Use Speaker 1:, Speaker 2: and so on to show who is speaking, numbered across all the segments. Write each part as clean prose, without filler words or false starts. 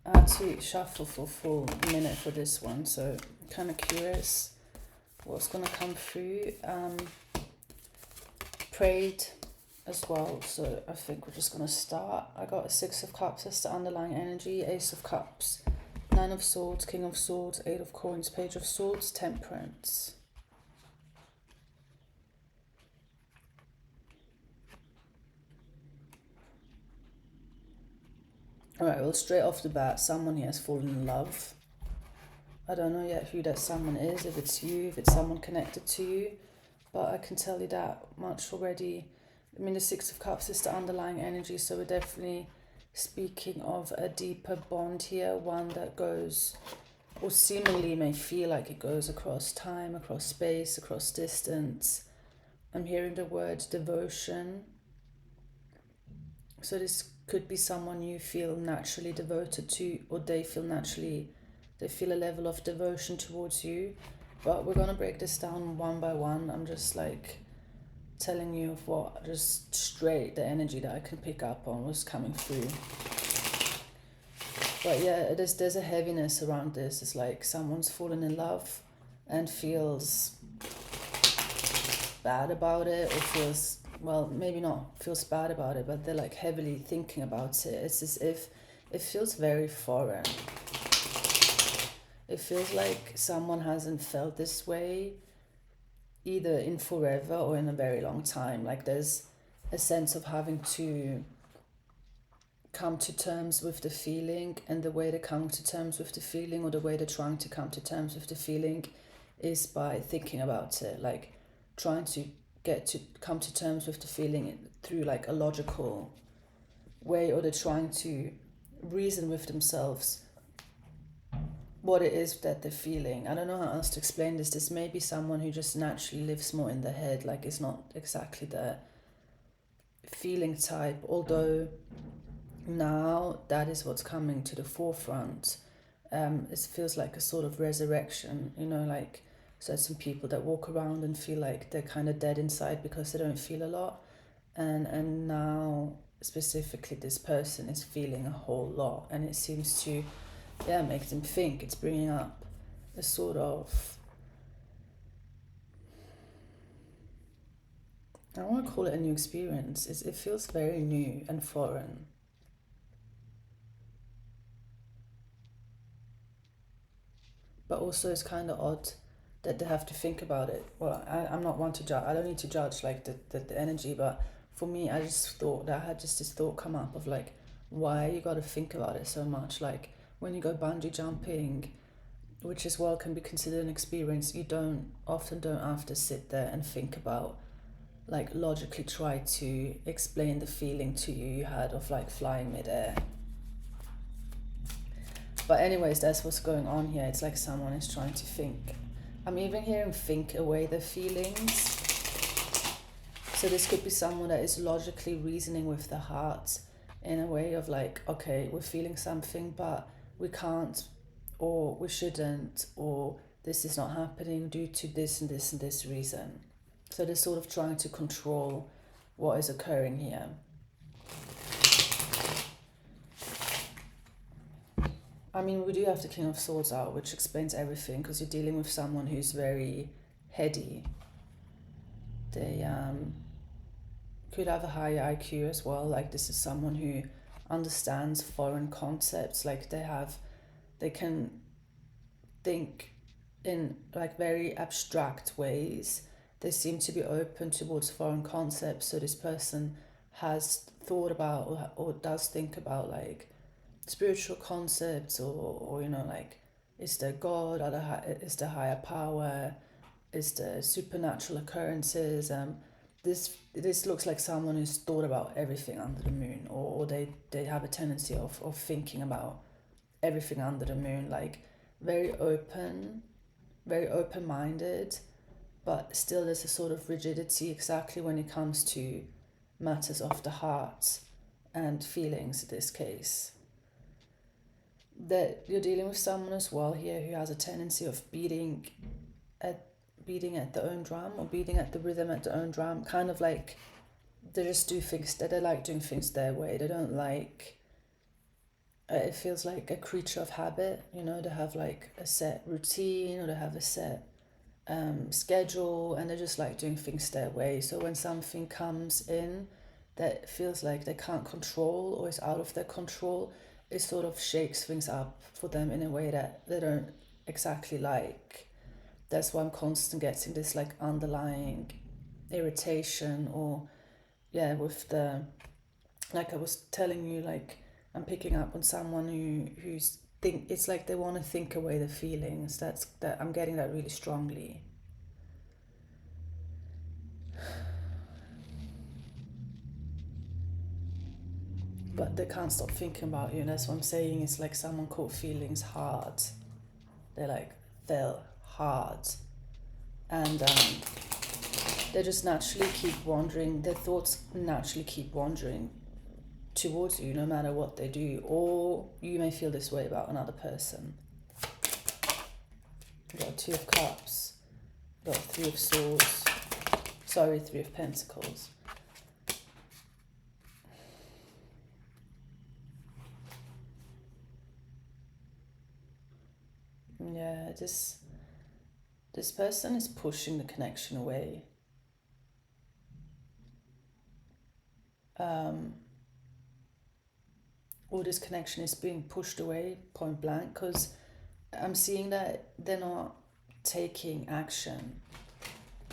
Speaker 1: I had to shuffle for a full minute for this one, so I'm kind of curious what's gonna come through. Prayed as well, so I think we're just gonna start. I got a Six of Cups as the underlying energy, Ace of Cups, Nine of Swords, King of Swords, Eight of Coins, Page of Swords, Temperance. Alright, well, straight off the bat, someone here has fallen in love. I don't know yet who that someone is, if it's you, if it's someone connected to you, but I can tell you that much already. I mean, the Six of Cups is the underlying energy, so we're definitely speaking of a deeper bond here, one that goes, or seemingly may feel like it goes across time, across space, across distance. I'm hearing the word devotion. So this could be someone you feel naturally devoted to, or they feel a level of devotion towards you. But we're going to break this down one by one. I'm just like telling you of what, just straight the energy that I can pick up on was coming through. But yeah, there's a heaviness around this. It's like someone's fallen in love and feels bad about it, or feels, well, maybe not feels bad about it, but they're like heavily thinking about it. It's as if it feels very foreign. It feels like someone hasn't felt this way either in forever or in a very long time. Like there's a sense of having to come to terms with the feeling, and the way to come to terms with the feeling, or the way they're trying to come to terms with the feeling, is by thinking about it, like trying to get to come to terms with the feeling through like a logical way, or they're trying to reason with themselves what it is that they're feeling. I don't know how else to explain this. This may be someone who just naturally lives more in the head, like it's not exactly the feeling type, although now that is what's coming to the forefront. It feels like a sort of resurrection, like certain people that walk around and feel like they're kind of dead inside because they don't feel a lot, and now specifically this person is feeling a whole lot, and it seems to make them think. It's bringing up a sort of, I don't want to call it a new experience. It feels very new and foreign. But also it's kind of odd that they have to think about it. Well, I'm not one to judge. I don't need to judge like the energy, but for me, I just thought that I had just this thought come up of like, why you got to think about it so much? Like when you go bungee jumping, which as well can be considered an experience, you often don't have to sit there and think about, like logically try to explain the feeling to you had of like flying midair. But anyways, that's what's going on here. It's like someone is trying to think. I'm even hearing think away the feelings. So this could be someone that is logically reasoning with the heart in a way of like, okay, we're feeling something, but we can't, or we shouldn't, or this is not happening due to this and this and this reason. So they're sort of trying to control what is occurring here. I mean, we do have the King of Swords out, which explains everything, because you're dealing with someone who's very heady. They could have a higher IQ as well. Like this is someone who understands foreign concepts. Like they can think in like very abstract ways. They seem to be open towards foreign concepts. So this person has thought about or does think about like spiritual concepts, or like, is there God, is there higher power, is there supernatural occurrences? This looks like someone who's thought about everything under the moon, or they have a tendency of thinking about everything under the moon, like very open-minded, but still there's a sort of rigidity exactly when it comes to matters of the heart and feelings in this case. That you're dealing with someone as well here who has a tendency of beating at the own drum, or beating at the rhythm at the own drum, kind of like they just do things that they like doing things their way. They don't like it feels like a creature of habit, you know, they have like a set routine or they have a set schedule, and they're just like doing things their way. So when something comes in that feels like they can't control or is out of their control, it sort of shakes things up for them in a way that they don't exactly like. That's why I'm constantly getting this like underlying irritation, or yeah, with the, like I was telling you, like I'm picking up on someone who's think, it's like they want to think away the feelings. That I'm getting that really strongly. But they can't stop thinking about you, and that's what I'm saying. It's like someone caught feelings hard. They like fell hard, and they just naturally keep wandering. Their thoughts naturally keep wandering towards you, no matter what they do. Or you may feel this way about another person. We've got Two of Cups. We've got Three of Swords. Sorry, Three of Pentacles. Yeah, this person is pushing the connection away. Or this connection is being pushed away point blank, because I'm seeing that they're not taking action.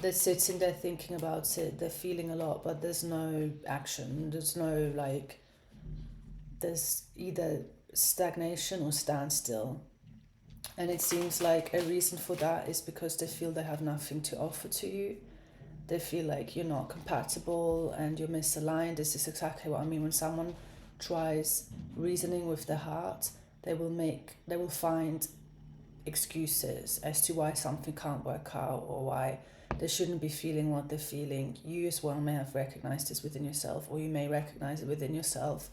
Speaker 1: They're sitting there thinking about it, they're feeling a lot, but there's no action. There's no like, there's either stagnation or standstill. And it seems like a reason for that is because they feel they have nothing to offer to you. They feel like you're not compatible and you're misaligned. This is exactly what I mean. When someone tries reasoning with their heart, they will find excuses as to why something can't work out, or why they shouldn't be feeling what they're feeling. You as well may have recognized this within yourself, or you may recognize it within yourself.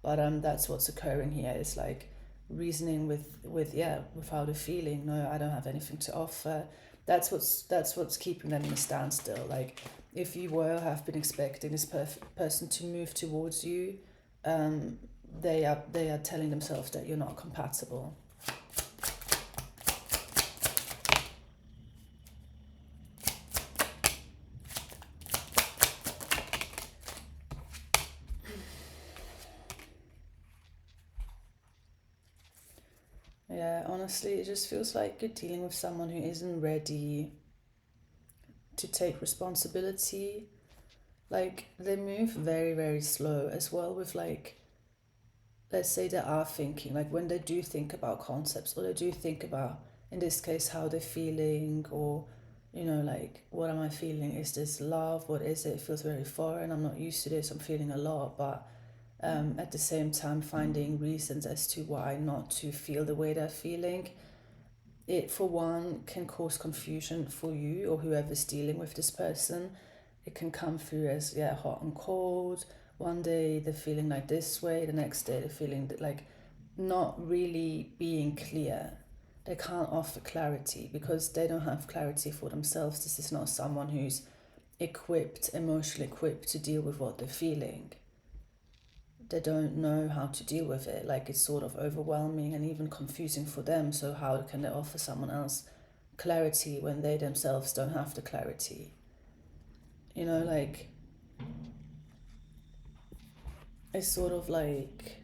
Speaker 1: But that's what's occurring here. It's like reasoning without a feeling. No, I don't have anything to offer. That's what's keeping them in a standstill. Like if you have been expecting this person to move towards you, they are telling themselves that you're not compatible. Yeah, honestly, it just feels like you're dealing with someone who isn't ready to take responsibility. Like they move very, very slow as well with like, let's say they are thinking, like when they do think about concepts, or they do think about, in this case, how they're feeling, or, you know, like, what am I feeling? Is this love? What is it? It feels very foreign. I'm not used to this. I'm feeling a lot, but at the same time finding reasons as to why not to feel the way they're feeling. It, for one, can cause confusion for you or whoever's dealing with this person. It can come through as, yeah, hot and cold. One day they're feeling like this way, the next day they're feeling like not really being clear. They can't offer clarity because they don't have clarity for themselves. This is not someone who's emotionally equipped to deal with what they're feeling. They don't know how to deal with it. Like it's sort of overwhelming and even confusing for them. So how can they offer someone else clarity when they themselves don't have the clarity? You know, like it's sort of like,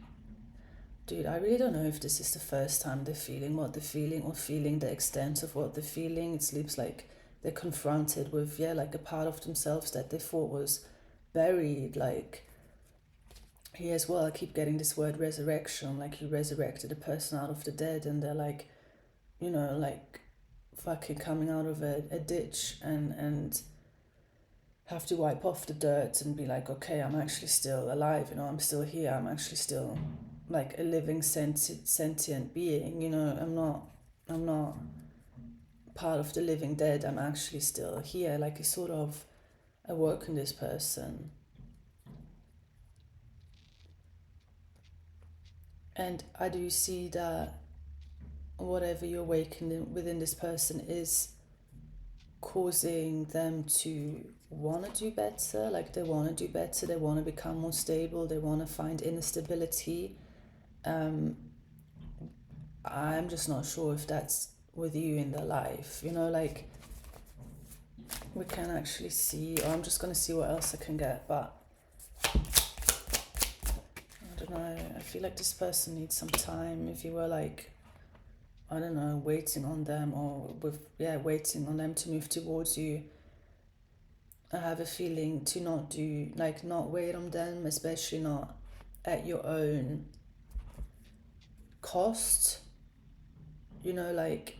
Speaker 1: dude, I really don't know if this is the first time they're feeling what they're feeling, or feeling the extent of what they're feeling. It seems like they're confronted with, yeah, like a part of themselves that they thought was buried. Like here as well, I keep getting this word resurrection, like you resurrected a person out of the dead, and they're like, you know, like fucking coming out of a ditch and have to wipe off the dirt and be like, okay, I'm actually still alive, you know, I'm still here, I'm actually still like a living sentient being, you know, I'm not part of the living dead, I'm actually still here. Like it's sort of awoken this person. And I do see that whatever you're awakening within this person is causing them to want to do better. Like they want to do better, they want to become more stable, they want to find inner stability. I'm just not sure if that's with you in their life, like we can actually see, or I'm just going to see what else I can get, but I don't know, I feel like this person needs some time. If you were like, I don't know, waiting on them, or waiting on them to move towards you, I have a feeling to not wait on them, especially not at your own cost. Like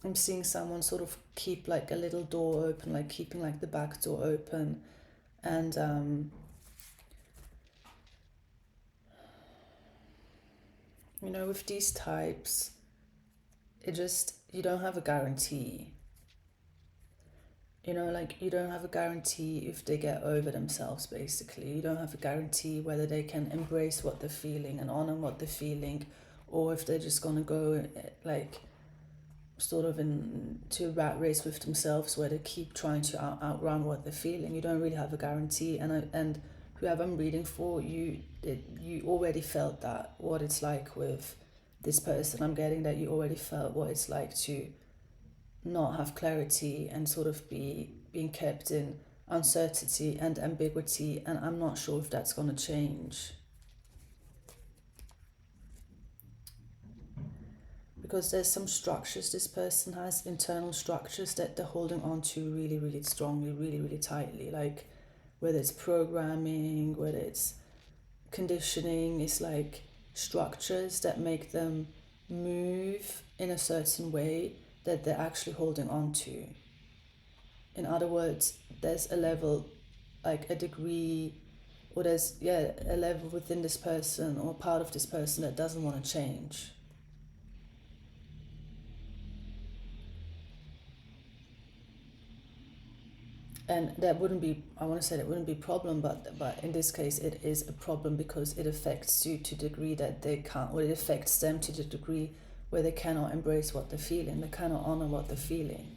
Speaker 1: I'm seeing someone sort of keep like a little door open, like keeping like the back door open, and with these types, you don't have a guarantee. Like you don't have a guarantee if they get over themselves, basically. You don't have a guarantee whether they can embrace what they're feeling and honor what they're feeling, or if they're just gonna go like sort of into a rat race with themselves where they keep trying to outrun what they're feeling. You don't really have a guarantee, and whoever I'm reading for, you already felt that, what it's like with this person. I'm getting that you already felt what it's like to not have clarity and sort of being kept in uncertainty and ambiguity, and I'm not sure if that's going to change. Because there's some structures this person has, internal structures that they're holding on to really, really strongly, really, really tightly. Like whether it's programming, whether it's conditioning, it's like structures that make them move in a certain way that they're actually holding on to. In other words, there's a level, like a degree, or there's a level within this person or part of this person that doesn't want to change. And that wouldn't be, I want to say that wouldn't be a problem, but in this case it is a problem because it affects you to the degree that they can't, or it affects them to the degree where they cannot embrace what they're feeling, they cannot honor what they're feeling.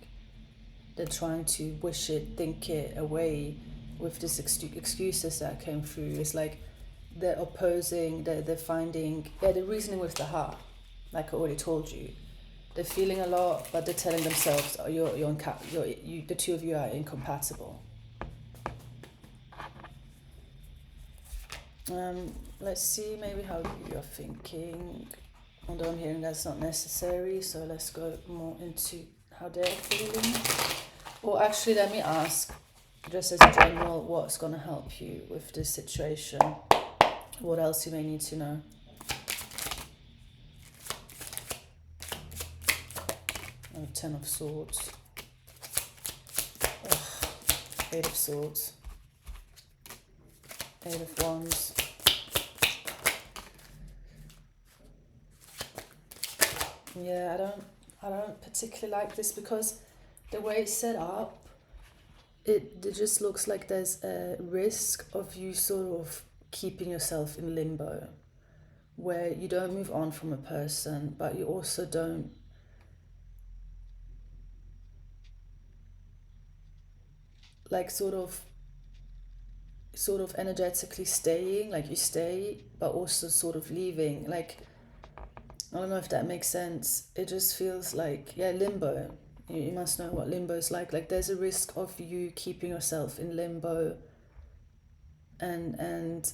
Speaker 1: They're trying to wish it, think it away with these excuses that came through. It's like they're opposing, they're finding, they're reasoning with the heart, like I already told you. They're feeling a lot, but they're telling themselves, oh, the two of you are incompatible. Let's see maybe how you're thinking. Although I'm hearing that's not necessary, so let's go more into how they're feeling. Or actually, let me ask, just as a general, what's going to help you with this situation? What else you may need to know? Oh, 10 of Swords. Ugh. 8 of Swords. 8 of Wands. Yeah, I don't particularly like this because the way it's set up, it just looks like there's a risk of you sort of keeping yourself in limbo, where you don't move on from a person, but you also don't like sort of energetically staying, like you stay, but also sort of leaving. Like, I don't know if that makes sense. It just feels like, limbo. You must know what limbo is like. Like there's a risk of you keeping yourself in limbo, and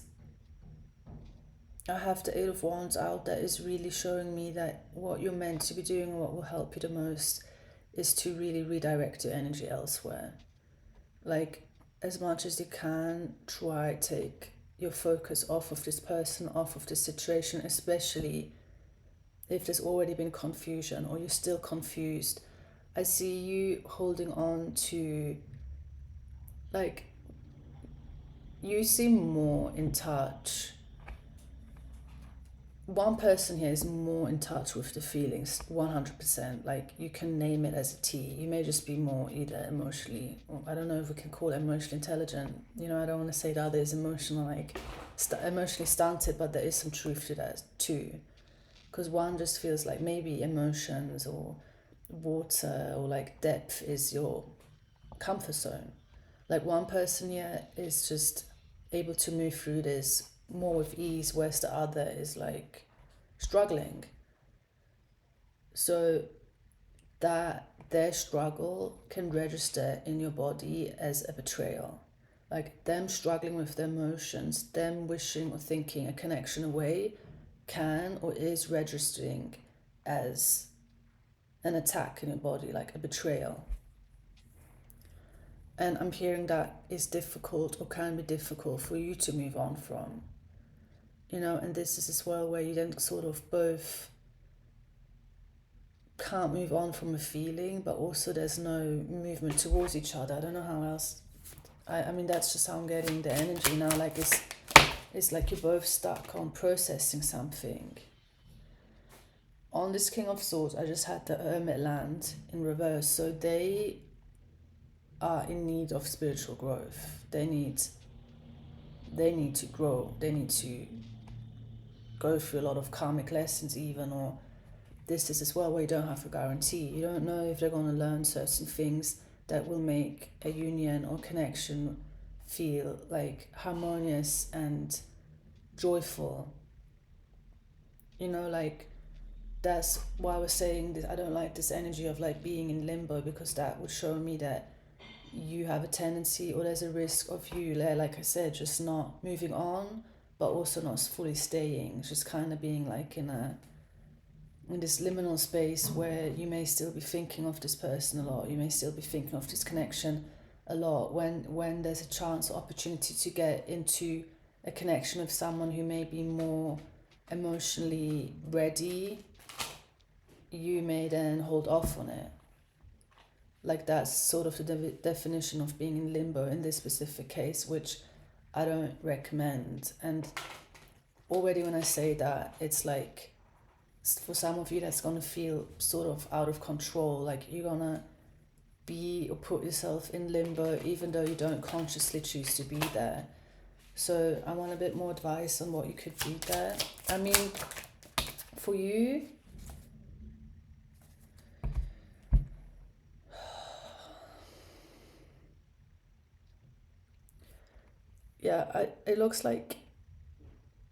Speaker 1: I have the 8 of Wands out. That is really showing me that what you're meant to be doing and what will help you the most is to really redirect your energy elsewhere. Like, as much as you can, try take your focus off of this person, off of this situation, especially if there's already been confusion or you're still confused. I see you holding on to, like, you seem more in touch. One person here is more in touch with the feelings, 100%. Like, you can name it as a T. You may just be more either emotionally, or I don't know if we can call it emotionally intelligent. I don't want to say the other is emotional, like emotionally stunted, but there is some truth to that too. Because one just feels like maybe emotions or water or like depth is your comfort zone. Like one person here is just able to move through this more with ease, whereas the other is like struggling. So that their struggle can register in your body as a betrayal. Like them struggling with their emotions, them wishing or thinking a connection away can or is registering as an attack in your body, like a betrayal. And I'm hearing that is difficult or can be difficult for you to move on from. And this is as well where you then sort of both can't move on from a feeling, but also there's no movement towards each other. I don't know how else. I mean, that's just how I'm getting the energy now. Like it's like you're both stuck on processing something. On this King of Swords, I just had the Hermit land in reverse. So they are in need of spiritual growth. They need to grow. They need to go through a lot of karmic lessons even, or this is as well where you don't have a guarantee. You don't know if they're going to learn certain things that will make a union or connection feel like harmonious and joyful. Like that's why I was saying that I don't like this energy of like being in limbo, because that would show me that you have a tendency, or there's a risk of you, like I said, just not moving on, but also not fully staying, just kind of being like in this liminal space where you may still be thinking of this person a lot, you may still be thinking of this connection a lot, when there's a chance or opportunity to get into a connection with someone who may be more emotionally ready, you may then hold off on it. Like that's sort of the definition of being in limbo in this specific case, which I don't recommend. And already when I say that, it's like, for some of you that's going to feel sort of out of control, like you're going to be or put yourself in limbo even though you don't consciously choose to be there. So I want a bit more advice on what you could do there. I mean, for you, yeah, it looks like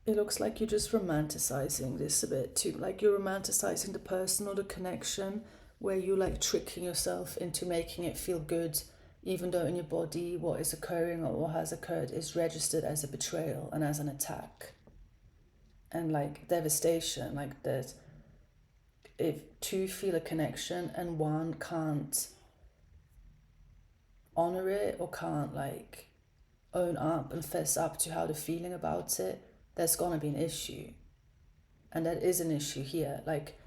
Speaker 1: you're just romanticizing this a bit too. Like you're romanticizing the person or the connection, where you're like tricking yourself into making it feel good, even though in your body what is occurring or what has occurred is registered as a betrayal and as an attack. And like devastation, like that if two feel a connection and one can't honor it or can't like own up and fess up to how they're feeling about it, there's gonna be an issue. And that is an issue here. Like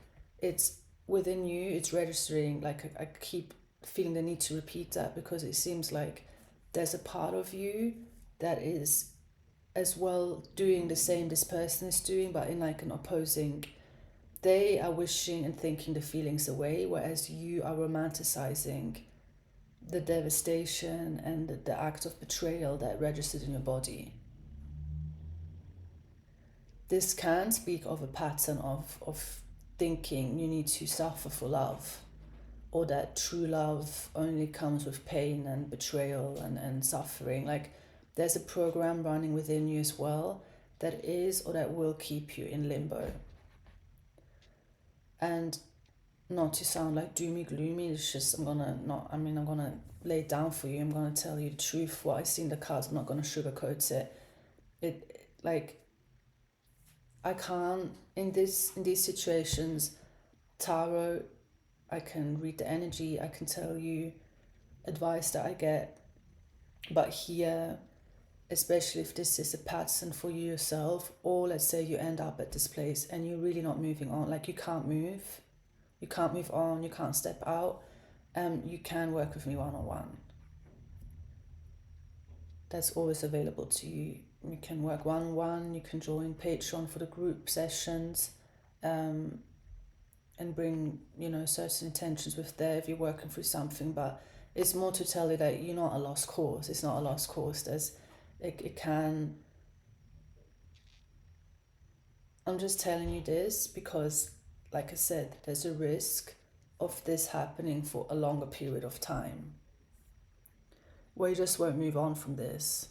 Speaker 1: it's within you, it's registering. Like I keep feeling the need to repeat that, because it seems like there's a part of you that is as well doing the same this person is doing, but in like an opposing. They are wishing and thinking the feelings away, whereas you are romanticizing the devastation and the act of betrayal that registered in your body. This can speak of a pattern of thinking you need to suffer for love, or that true love only comes with pain and betrayal and suffering. Like there's a program running within you as well that is or that will keep you in limbo. And not to sound like doomy gloomy, it's just I'm gonna lay it down for you. I'm gonna tell you the truth, what I see in the cards. I'm not gonna sugarcoat it. Like I can't in these situations, tarot, I can read the energy, I can tell you advice that I get, but here, especially if this is a pattern for you yourself, or let's say you end up at this place and you're really not moving on, like you can't move on, you can't step out, you can work with me one-on-one. That's always available to you. You can work one-on-one, you can join Patreon for the group sessions, and bring, certain intentions with there if you're working through something, but it's more to tell you that you're not a lost cause. It's not a lost cause. I'm just telling you this because, like I said, there's a risk of this happening for a longer period of time, where you just won't move on from this.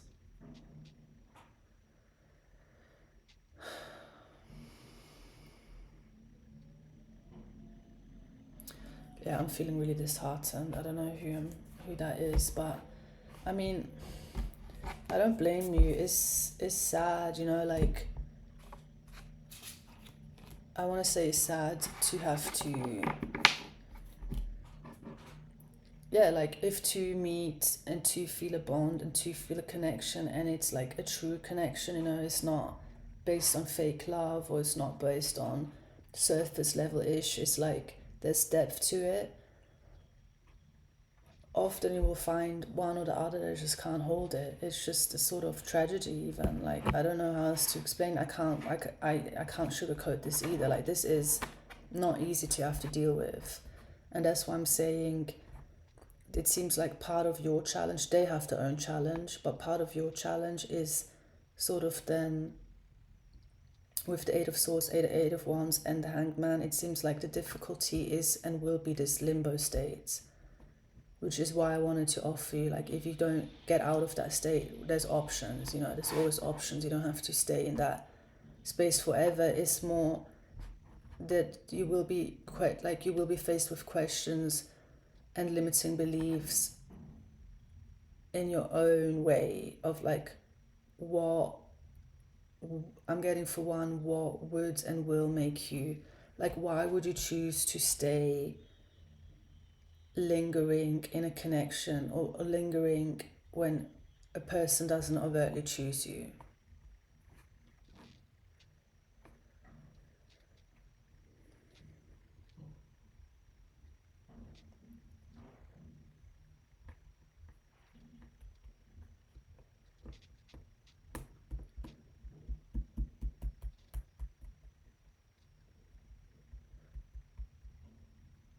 Speaker 1: yeah, I'm feeling really disheartened. I don't know who that is, but I mean, I don't blame you. It's sad, you know, like, I want to say it's sad to have to, yeah, like if to meet and to feel a bond and to feel a connection, and it's like a true connection, you know, it's not based on fake love, or it's not based on surface level ish, it's like there's depth to it. Often you will find one or the other that just can't hold it. It's just a sort of tragedy, even. Like, I don't know how else to explain. I can't sugarcoat this either. Like, this is not easy to have to deal with, and that's why I'm saying it seems like part of your challenge, they have their own challenge, but part of your challenge is sort of then with the Eight of Swords, Eight of Wands, and the Hanged Man. It seems like the difficulty is and will be this limbo state, which is why I wanted to offer you, like, if you don't get out of that state, there's options, you know, there's always options. You don't have to stay in that space forever. It's more that you will be you will be faced with questions and limiting beliefs in your own way of like, what I'm getting for one, what would and will make you, like, why would you choose to stay lingering in a connection, or lingering when a person doesn't overtly choose you?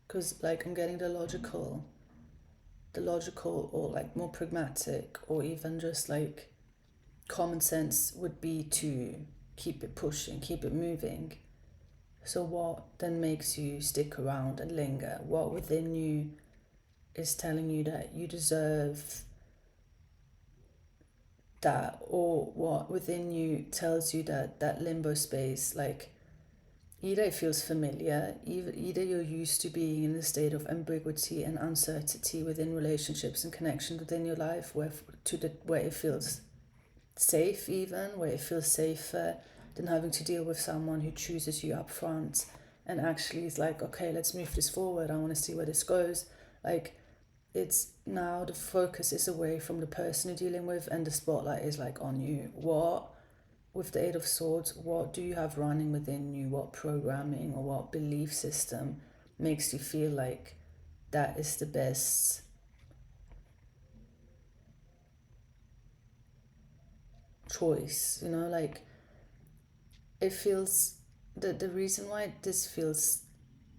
Speaker 1: Because like I'm getting the logical or like more pragmatic, or even just like common sense would be to keep it pushing, keep it moving. So what then makes you stick around and linger? What within you is telling you that you deserve that, or what within you tells you that that limbo space, like, either it feels familiar, either you're used to being in a state of ambiguity and uncertainty within relationships and connections within your life, where it feels safe, even where it feels safer than having to deal with someone who chooses you up front and actually is like, okay, let's move this forward, I want to see where this goes. Like, it's now the focus is away from the person you're dealing with, and the spotlight is like on you. What, with the Eight of Swords, what do you have running within you? What programming or what belief system makes you feel like that is the best choice? You know, like, it feels, the reason why this feels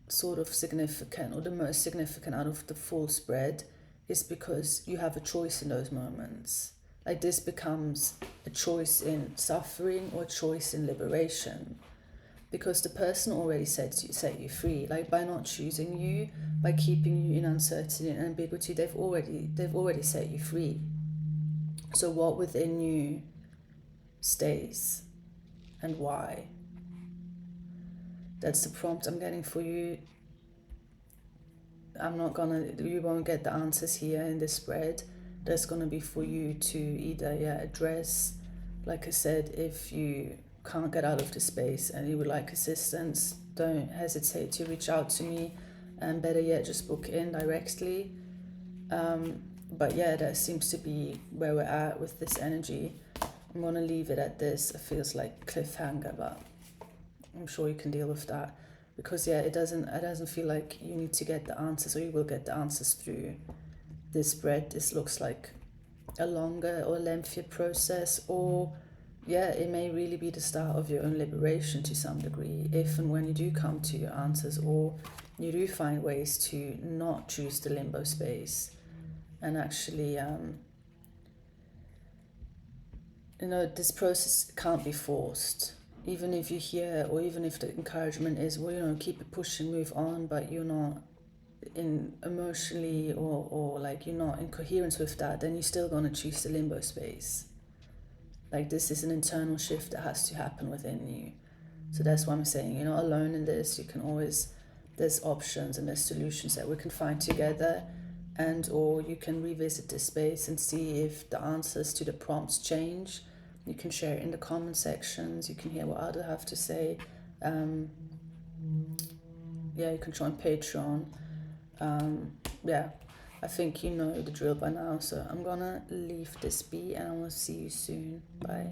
Speaker 1: sort of significant, or the most significant out of the full spread, is because you have a choice in those moments. Like, this becomes a choice in suffering or a choice in liberation, because the person already set you free. Like, by not choosing you, by keeping you in uncertainty and ambiguity, they've already set you free. So what within you stays, and why? That's the prompt I'm getting for you. You won't get the answers here in this spread. There's gonna be for you to either address, like I said, if you can't get out of the space and you would like assistance, don't hesitate to reach out to me, and better yet, just book in directly. But yeah, that seems to be where we're at with this energy. I'm gonna leave it at this. It feels like cliffhanger, but I'm sure you can deal with that, because it doesn't feel like you need to get the answers, or you will get the answers through this spread. This looks like a longer or lengthier process, or it may really be the start of your own liberation to some degree, if and when you do come to your answers, or you do find ways to not choose the limbo space and actually this process can't be forced. Even if you hear, or even if the encouragement is, well, keep it pushing, move on, but you're not in emotionally, or like you're not in coherence with that, then you're still going to choose the limbo space. Like, this is an internal shift that has to happen within you. So that's why I'm saying you're not alone in this. You can always there's options and there's solutions that we can find together, and or you can revisit this space and see if the answers to the prompts change. You can share it in the comment sections, you can hear what others have to say. You can join Patreon. I think you know the drill by now, so I'm gonna leave this be and I will see you soon. Bye.